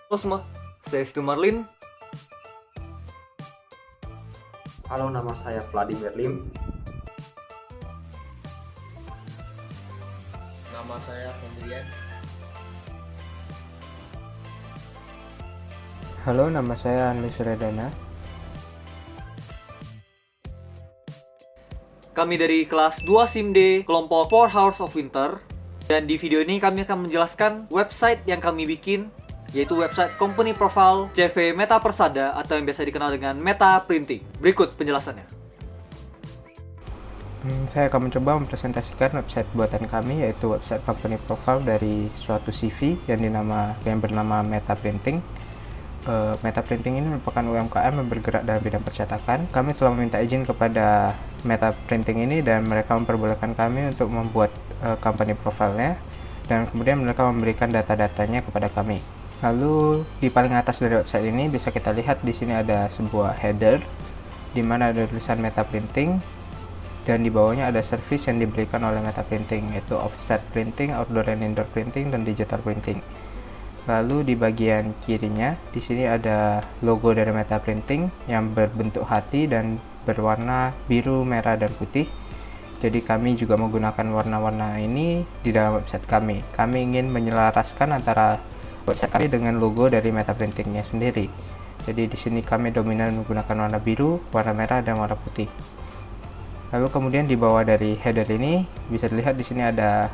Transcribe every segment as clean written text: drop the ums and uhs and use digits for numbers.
Halo semua, saya Stu Marlin. Halo, nama saya Vladimir Lim. Nama saya Fendrian. Halo, nama saya Anli Suredana. Kami dari kelas 2 SIMD kelompok 4 Hours of Winter. Dan di video ini kami akan menjelaskan website yang kami bikin, yaitu website company profile CV Meta Persada atau yang biasa dikenal dengan Meta Printing. Berikut penjelasannya. Saya akan mencoba mempresentasikan website buatan kami, yaitu website company profile dari suatu CV yang bernama Meta Printing. Meta Printing ini merupakan UMKM yang bergerak dalam bidang percetakan. Kami telah meminta izin kepada Meta Printing ini dan mereka memperbolehkan kami untuk membuat company profile-nya, dan kemudian mereka memberikan data-datanya kepada kami. Lalu di paling atas dari website ini bisa kita lihat di sini ada sebuah header di mana ada tulisan Meta Printing, dan di bawahnya ada service yang diberikan oleh Meta Printing, yaitu offset printing, outdoor and indoor printing, dan digital printing. Lalu di bagian kirinya di sini ada logo dari Meta Printing yang berbentuk hati dan berwarna biru, merah, dan putih. Jadi kami juga menggunakan warna-warna ini di dalam website kami. Kami ingin menyelaraskan antara website kami dengan logo dari Meta Printingnya sendiri. Jadi di sini kami dominan menggunakan warna biru, warna merah, dan warna putih. Lalu kemudian di bawah dari header ini bisa dilihat di sini ada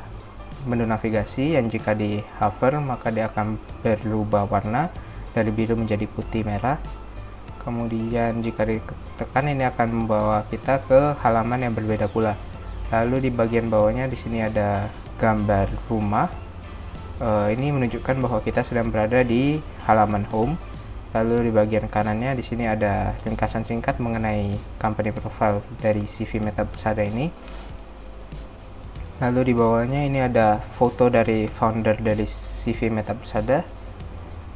menu navigasi yang jika di hover maka dia akan berubah warna dari biru menjadi putih merah. Kemudian jika ditekan ini akan membawa kita ke halaman yang berbeda pula. Lalu di bagian bawahnya di sini ada gambar rumah. Ini menunjukkan bahwa kita sedang berada di halaman home. Lalu di bagian kanannya di sini ada ringkasan singkat mengenai company profile dari CV Meta Persada ini. Lalu di bawahnya ini ada foto dari founder dari CV Meta Persada,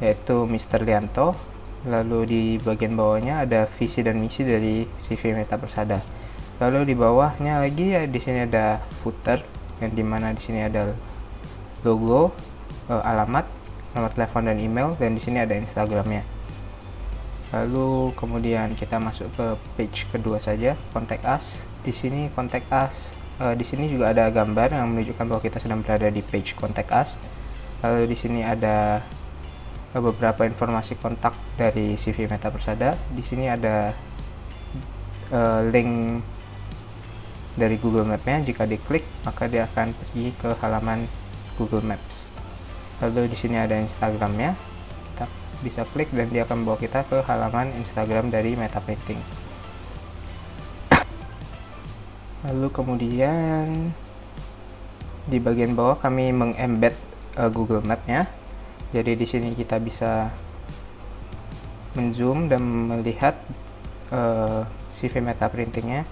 yaitu Mr. Lianto. Lalu di bagian bawahnya ada visi dan misi dari CV Meta Persada. Lalu di bawahnya lagi di sini ada footer, yang dimana di sini ada logo, alamat, nomor telepon, dan email, dan di sini ada Instagramnya. Lalu kemudian kita masuk ke page kedua saja, contact us. Di sini contact us. Di sini juga ada gambar yang menunjukkan bahwa kita sedang berada di page contact us. Lalu di sini ada beberapa informasi kontak dari CV Meta Persada. Di sini ada link dari Google Maps-nya. Jika diklik maka dia akan pergi ke halaman Google Maps. Lalu di sini ada Instagram-nya. Kita bisa klik dan dia akan membawa kita ke halaman Instagram dari Meta Printing. Lalu kemudian di bagian bawah kami mengembed Google Map-nya. Jadi di sini kita bisa menzoom dan melihat CV Meta Printing-nya.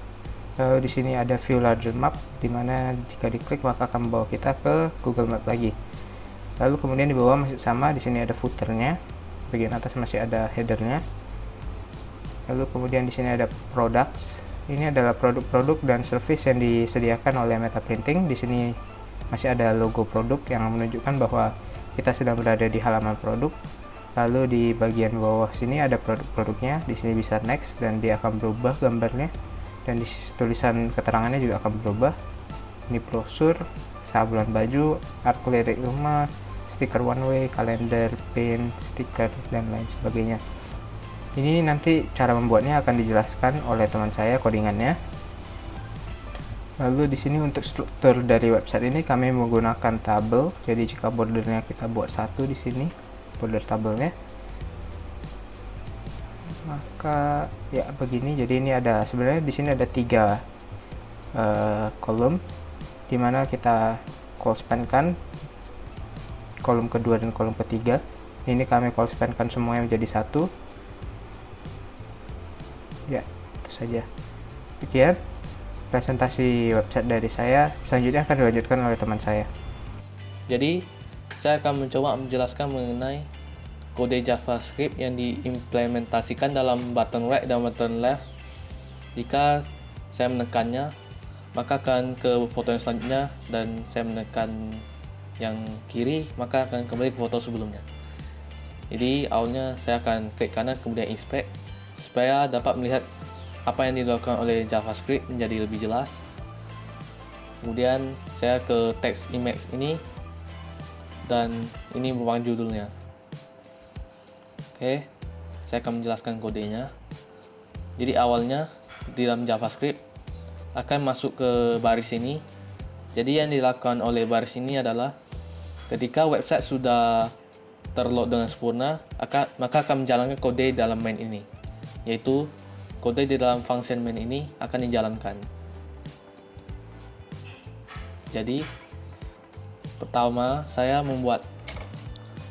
Lalu di sini ada view larger map, di mana jika diklik maka akan membawa kita ke Google Map lagi. Lalu kemudian di bawah masih sama, di sini ada footer-nya. Bagian atas masih ada header-nya. Lalu kemudian di sini ada products. Ini adalah produk-produk dan service yang disediakan oleh Meta Printing. Di sini masih ada logo produk yang menunjukkan bahwa kita sedang berada di halaman produk. Lalu di bagian bawah sini ada produk-produknya. Di sini bisa next dan dia akan berubah gambarnya. Dan di tulisan keterangannya juga akan berubah. Ini brosur, sablon baju, art lirik rumah, stiker one way, kalender, pin, stiker, dan lain sebagainya. Ini nanti cara membuatnya akan dijelaskan oleh teman saya codingannya. Lalu di sini untuk struktur dari website ini kami menggunakan tabel. Jadi jika bordernya kita buat satu di sini, border tabelnya, maka ya begini. Jadi ini ada sebenarnya di sini ada 3 kolom, dimana kita call span-kan kolom kedua dan kolom ketiga. Ini kami call span-kan semuanya menjadi satu. Ya, itu saja. Sekian presentasi website dari saya. Selanjutnya akan dilanjutkan oleh teman saya. Jadi, saya akan mencoba menjelaskan mengenai kode JavaScript yang diimplementasikan dalam button right dan button left. Jika saya menekannya, maka akan ke foto yang selanjutnya, dan saya menekan yang kiri, maka akan kembali ke foto sebelumnya. Jadi awalnya saya akan klik kanan kemudian inspect supaya dapat melihat apa yang dilakukan oleh JavaScript menjadi lebih jelas. Kemudian saya ke teks image ini dan ini merupakan judulnya. Oke, saya akan menjelaskan kodenya. Jadi awalnya di dalam JavaScript akan masuk ke baris ini. Jadi yang dilakukan oleh baris ini adalah ketika website sudah terload dengan sempurna, maka akan menjalankan kode dalam main ini, yaitu kode di dalam function main ini akan dijalankan. Jadi pertama saya membuat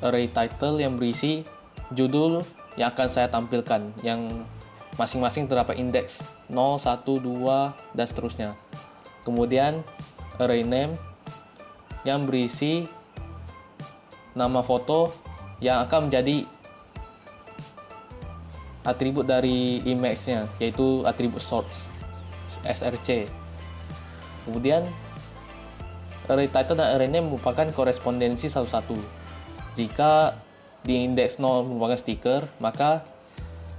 array title yang berisi judul yang akan saya tampilkan, yang masing-masing terdapat indeks 0, 1, 2 dan seterusnya. Kemudian array name yang berisi nama foto yang akan menjadi atribut dari image-nya, yaitu atribut source src. Kemudian array title dan array name merupakan korespondensi satu-satu. Jika di indeks 0 merupakan stiker, maka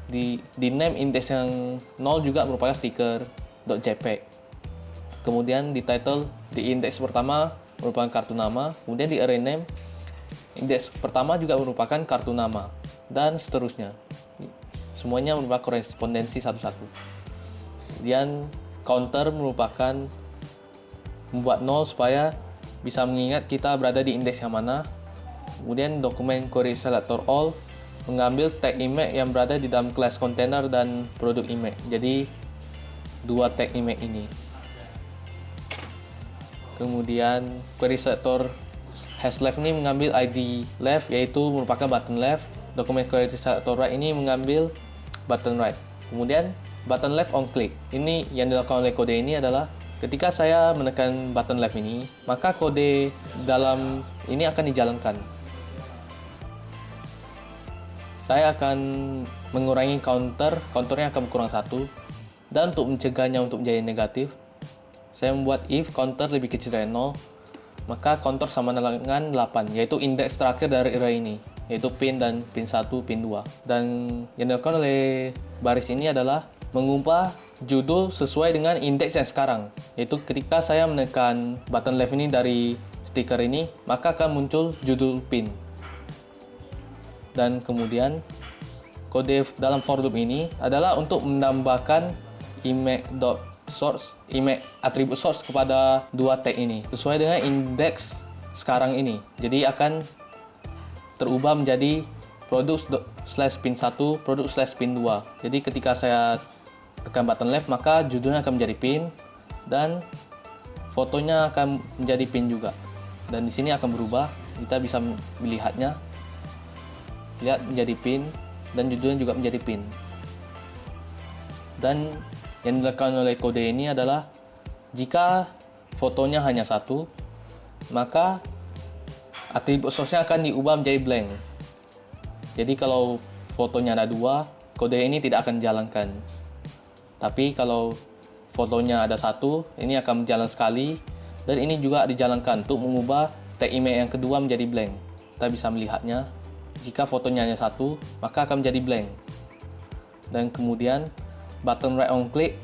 di name indeks yang 0 juga merupakan stiker .jpg. Kemudian di title di indeks pertama merupakan kartu nama, kemudian di array name indeks pertama juga merupakan kartu nama, dan seterusnya. Semuanya merupakan korespondensi satu-satu. Kemudian counter merupakan membuat 0 supaya bisa mengingat kita berada di indeks yang mana. Kemudian dokumen query selector all mengambil tag image yang berada di dalam kelas container dan produk image. Jadi dua tag image ini. Kemudian query selector #left ini mengambil ID left, yaitu merupakan button left. Dokumen query selector right ini mengambil button right. Kemudian button left on click. Ini yang dilakukan oleh kode ini adalah ketika saya menekan button left ini, maka kode dalam ini akan dijalankan. Saya akan mengurangi counternya akan berkurang 1. Dan untuk mencegahnya untuk menjadi negatif, saya membuat if counter lebih kecil dari 0, maka counter sama dengan 8, yaitu indeks terakhir dari array ini, yaitu pin dan pin 1, pin 2. Dan yang dilakukan oleh baris ini adalah mengubah judul sesuai dengan indeks yang sekarang, yaitu ketika saya menekan button left ini dari stiker ini, maka akan muncul judul pin. Dan kemudian kode dalam for loop ini adalah untuk menambahkan image.source, image atribut source kepada dua tag ini sesuai dengan indeks sekarang ini. Jadi akan terubah menjadi product/pin1, product/pin2. Jadi ketika saya tekan button left, maka judulnya akan menjadi pin dan fotonya akan menjadi pin juga. Dan di sini akan berubah, kita bisa melihatnya. Lihat, menjadi pin dan judulnya juga menjadi pin. Dan yang dilakukan oleh kode ini adalah jika fotonya hanya satu, maka atribut source-nya akan diubah menjadi blank. Jadi kalau fotonya ada 2, kode ini tidak akan dijalankan. Tapi kalau fotonya ada 1, ini akan berjalan sekali, dan ini juga dijalankan untuk mengubah tag image yang kedua menjadi blank. Kita bisa melihatnya. Jika fotonya hanya 1, maka akan menjadi blank. Dan kemudian button right on click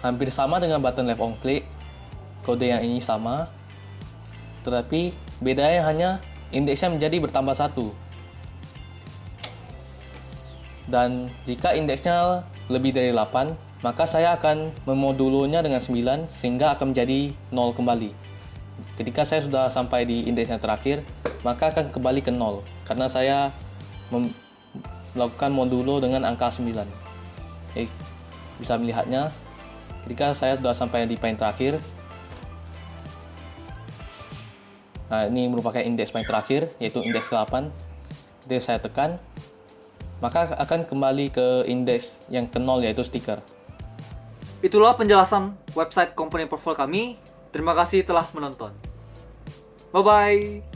hampir sama dengan button left on click. Kode yang ini sama, tetapi bedanya hanya indeksnya menjadi bertambah 1. Dan jika indeksnya lebih dari 8, maka saya akan memodulonya dengan 9 sehingga akan menjadi 0 kembali. Ketika saya sudah sampai di indeks yang terakhir, maka akan kembali ke 0 karena saya melakukan modulo dengan angka 9. Oke, bisa melihatnya ketika saya sudah sampai di paling terakhir. Nah, ini merupakan indeks paling terakhir, yaitu indeks 8. Jadi saya tekan, maka akan kembali ke indeks yang ke 0, yaitu stiker. Itulah penjelasan website company profile kami. Terima kasih telah menonton. Bye-bye.